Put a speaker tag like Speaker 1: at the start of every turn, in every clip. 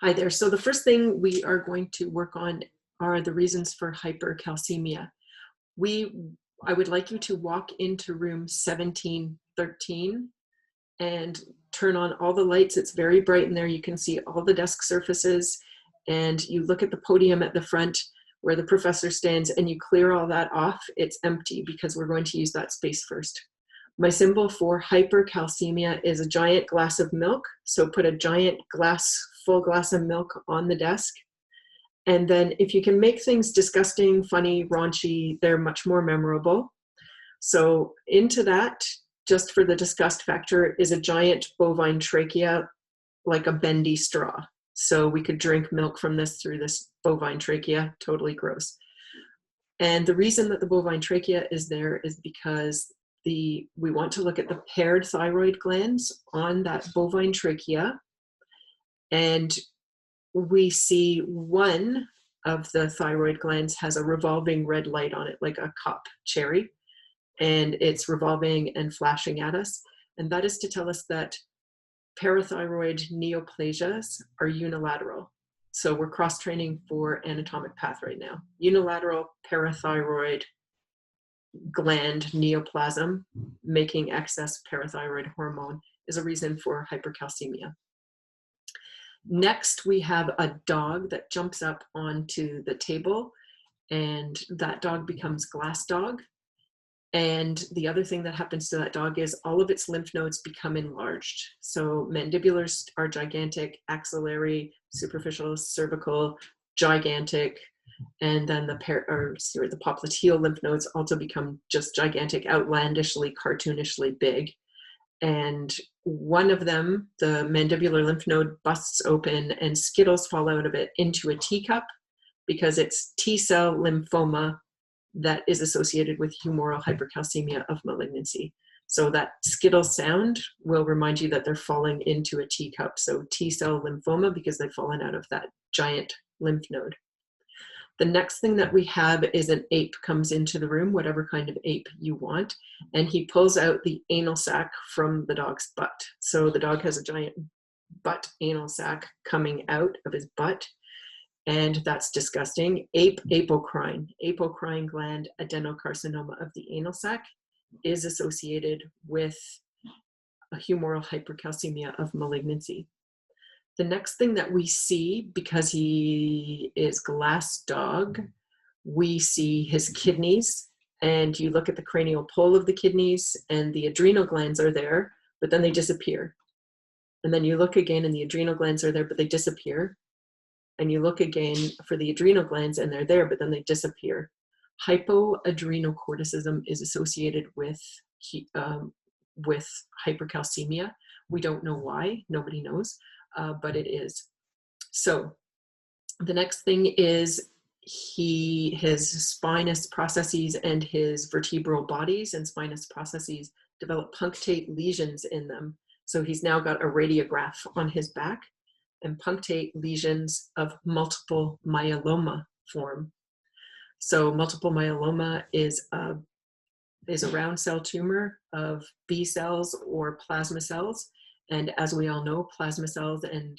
Speaker 1: Hi there. So the first thing we are going to work on are the reasons for hypercalcemia. I would like you to walk into room 1713 and turn on all the lights. It's very bright in there. You can see all the desk surfaces, and you look at the podium at the front where the professor stands and you clear all that off. It's empty because we're going to use that space first. My symbol for hypercalcemia is a giant glass of milk. So put a giant full glass of milk on the desk. And then if you can make things disgusting, funny, raunchy, they're much more memorable. So into that, just for the disgust factor, is a giant bovine trachea, like a bendy straw. So we could drink milk from this through this bovine trachea, totally gross. And the reason that the bovine trachea is there is because we want to look at the paired thyroid glands on that bovine trachea. And we see one of the thyroid glands has a revolving red light on it, like a cup cherry, and it's revolving and flashing at us. And that is to tell us that parathyroid neoplasias are unilateral. So we're cross-training for anatomic path right now. Unilateral parathyroid gland neoplasm making excess parathyroid hormone is a reason for hypercalcemia. Next, we have a dog that jumps up onto the table, and that dog becomes glass dog. And the other thing that happens to that dog is all of its lymph nodes become enlarged. So mandibulars are gigantic, axillary, superficial, cervical, gigantic, and then the popliteal lymph nodes also become just gigantic, outlandishly, cartoonishly big. And one of them, the mandibular lymph node, busts open and skittles fall out of it into a teacup because it's T-cell lymphoma that is associated with humoral hypercalcemia of malignancy. So that skittle sound will remind you that they're falling into a teacup. So T-cell lymphoma because they've fallen out of that giant lymph node. The next thing that we have is an ape comes into the room, whatever kind of ape you want, and he pulls out the anal sac from the dog's butt. So the dog has a giant butt anal sac coming out of his butt, and that's disgusting. Apocrine gland adenocarcinoma of the anal sac is associated with a humoral hypercalcemia of malignancy. The next thing that we see, because he is glass dog, we see his kidneys, and you look at the cranial pole of the kidneys and the adrenal glands are there, but then they disappear. And then you look again and the adrenal glands are there, but they disappear. And you look again for the adrenal glands and they're there, but then they disappear. Hypoadrenocorticism is associated with hypercalcemia. We don't know why, nobody knows. But it is. So the next thing is his spinous processes and his vertebral bodies and spinous processes develop punctate lesions in them. So he's now got a radiograph on his back, and punctate lesions of multiple myeloma form. So multiple myeloma is a round cell tumor of B cells or plasma cells. And as we all know, plasma cells and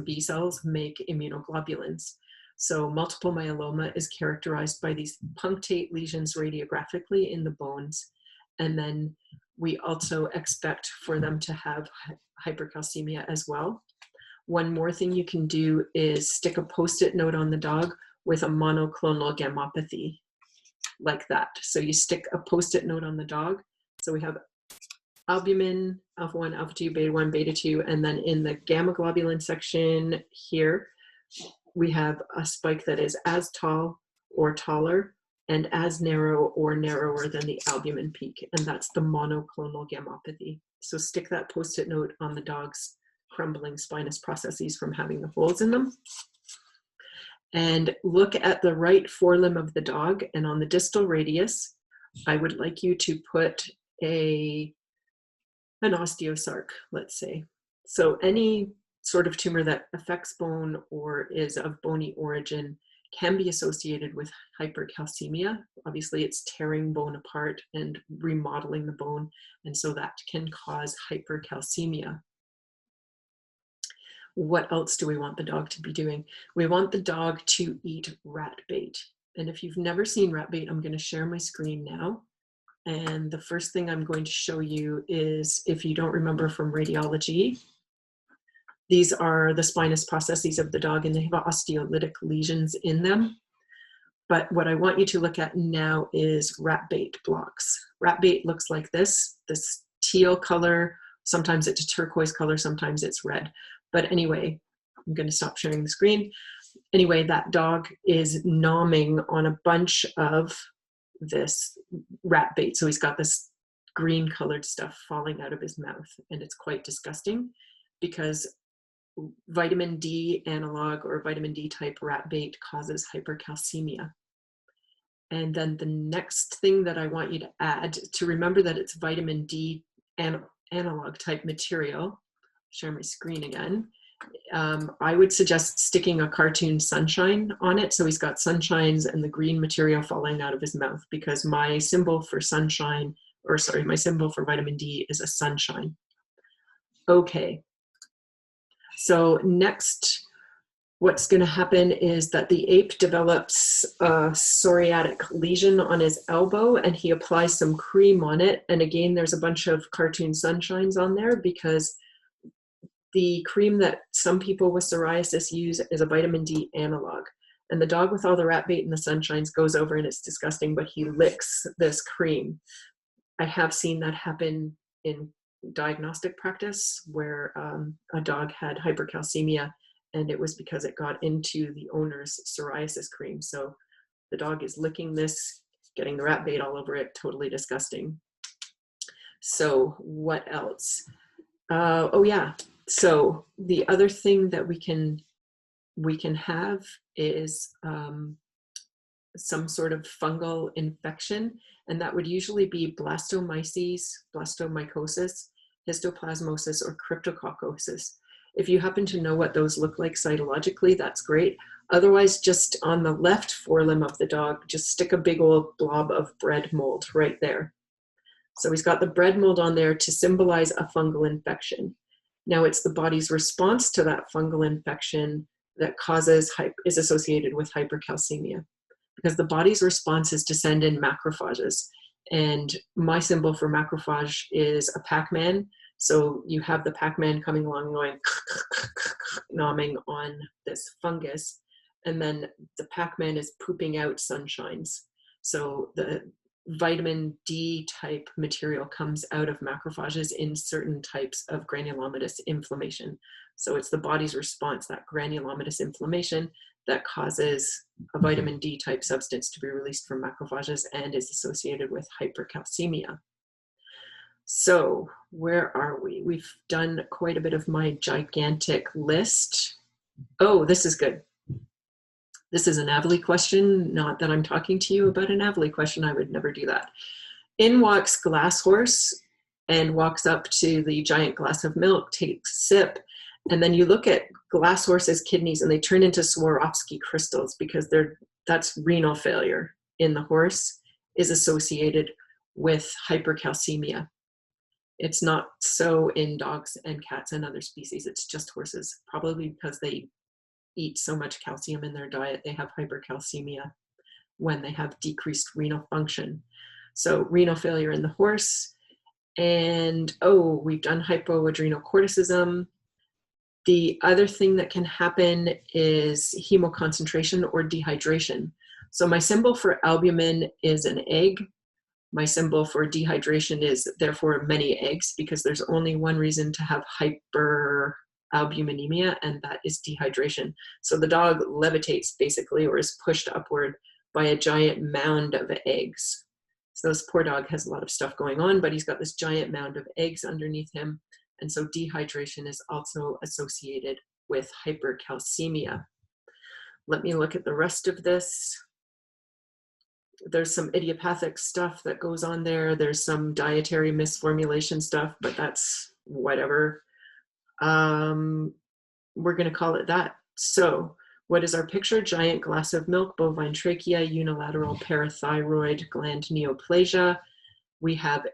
Speaker 1: B cells make immunoglobulins. So multiple myeloma is characterized by these punctate lesions radiographically in the bones. And then we also expect for them to have hypercalcemia as well. One more thing you can do is stick a Post-it note on the dog with a monoclonal gammopathy, like that. So you stick a Post-it note on the dog. So we have albumin, alpha 1, alpha 2, beta 1, beta 2, and then in the gamma globulin section here, we have a spike that is as tall or taller and as narrow or narrower than the albumin peak, and that's the monoclonal gammopathy. So stick that Post-it note on the dog's crumbling spinous processes from having the holes in them. And look at the right forelimb of the dog, and on the distal radius, I would like you to put an osteosarc, let's say. So any sort of tumor that affects bone or is of bony origin can be associated with hypercalcemia. Obviously, it's tearing bone apart and remodeling the bone, and so that can cause hypercalcemia. What else do we want the dog to be doing? We want the dog to eat rat bait. And if you've never seen rat bait, I'm going to share my screen now. And the first thing I'm going to show you is, if you don't remember from radiology, these are the spinous processes of the dog, and they have osteolytic lesions in them. But what I want you to look at now is rat bait blocks. Rat bait looks like this teal color. Sometimes it's a turquoise color, sometimes it's red. But anyway, I'm going to stop sharing the screen. Anyway, that dog is nomming on a bunch of this rat bait. So he's got this green colored stuff falling out of his mouth, and it's quite disgusting because vitamin D analog or vitamin D type rat bait causes hypercalcemia. And then the next thing that I want you to add, to remember that it's vitamin D analog type material, share my screen again, I would suggest sticking a cartoon sunshine on it. So he's got sunshines and the green material falling out of his mouth, because my symbol for sunshine, or sorry, my symbol for vitamin D is a sunshine. Okay. So next, what's going to happen is that the ape develops a psoriatic lesion on his elbow, and he applies some cream on it. And again, there's a bunch of cartoon sunshines on there because the cream that some people with psoriasis use is a vitamin D analog. And the dog with all the rat bait and the sunshines goes over, and it's disgusting, but he licks this cream. I have seen that happen in diagnostic practice where a dog had hypercalcemia, and it was because it got into the owner's psoriasis cream. So the dog is licking this, getting the rat bait all over it, totally disgusting. So what else? Oh yeah, so the other thing that we can have is some sort of fungal infection, and that would usually be blastomyces, blastomycosis, histoplasmosis, or cryptococcosis. If you happen to know what those look like cytologically, that's great. Otherwise, just on the left forelimb of the dog, just stick a big old blob of bread mold right there. So he's got the bread mold on there to symbolize a fungal infection. Now it's the body's response to that fungal infection that is associated with hypercalcemia, because the body's response is to send in macrophages. And my symbol for macrophage is a Pac-Man. So you have the Pac-Man coming along and going, nomming on this fungus. And then the Pac-Man is pooping out sunshines. So the vitamin D type material comes out of macrophages in certain types of granulomatous inflammation. So it's the body's response, that granulomatous inflammation, that causes a vitamin D type substance to be released from macrophages and is associated with hypercalcemia. So where are we? We've done quite a bit of my gigantic list. Oh, this is good. This is an Avili question, not that I'm talking to you about an Avili question. I would never do that. In walks Glass Horse and walks up to the giant glass of milk, takes a sip, and then you look at Glass Horse's kidneys and they turn into Swarovski crystals because that's renal failure in the horse is associated with hypercalcemia. It's not so in dogs and cats and other species. It's just horses, probably because they eat so much calcium in their diet, they have hypercalcemia when they have decreased renal function. So renal failure in the horse. And oh, we've done hypoadrenocorticism. The other thing that can happen is hemoconcentration or dehydration. So my symbol for albumin is an egg. My symbol for dehydration is therefore many eggs, because there's only one reason to have hyperalbuminemia, and that is dehydration. So the dog levitates basically, or is pushed upward by a giant mound of eggs. So this poor dog has a lot of stuff going on, but he's got this giant mound of eggs underneath him. And so dehydration is also associated with hypercalcemia. Let me look at the rest of this. There's some idiopathic stuff that goes on there. There's some dietary misformulation stuff, but that's whatever. We're going to call it that. So what is our picture? Giant glass of milk, bovine trachea, unilateral parathyroid gland neoplasia. We have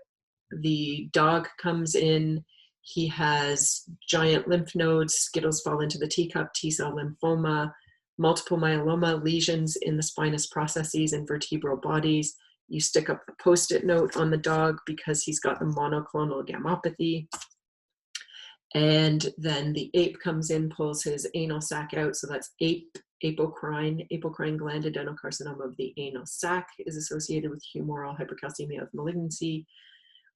Speaker 1: the dog comes in. He has giant lymph nodes, skittles fall into the teacup, T-cell lymphoma, multiple myeloma, lesions in the spinous processes and vertebral bodies. You stick up a Post-it note on the dog because he's got the monoclonal gammopathy. And then the ape comes in, pulls his anal sac out. So that's apocrine gland adenocarcinoma of the anal sac is associated with humoral hypercalcemia of malignancy.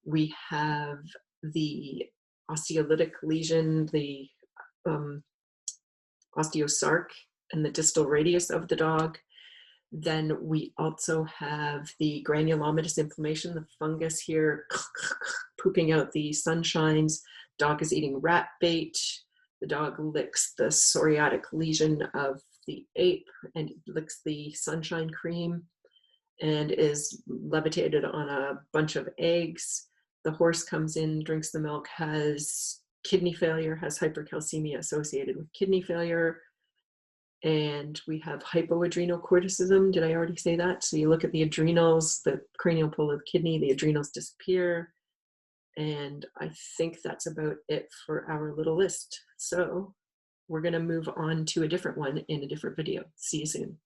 Speaker 1: We have the osteolytic lesion, the osteosarc, and the distal radius of the dog. Then we also have the granulomatous inflammation, the fungus here pooping out the sunshines. Dog is eating rat bait. The dog licks the psoriatic lesion of the ape and licks the sunshine cream and is levitated on a bunch of eggs. The horse comes in, drinks the milk, has kidney failure, has hypercalcemia associated with kidney failure. And we have hypoadrenocorticism. Did I already say that? So you look at the adrenals, the cranial pole of the kidney, the adrenals disappear. And I think that's about it for our little list. So we're going to move on to a different one in a different video. See you soon.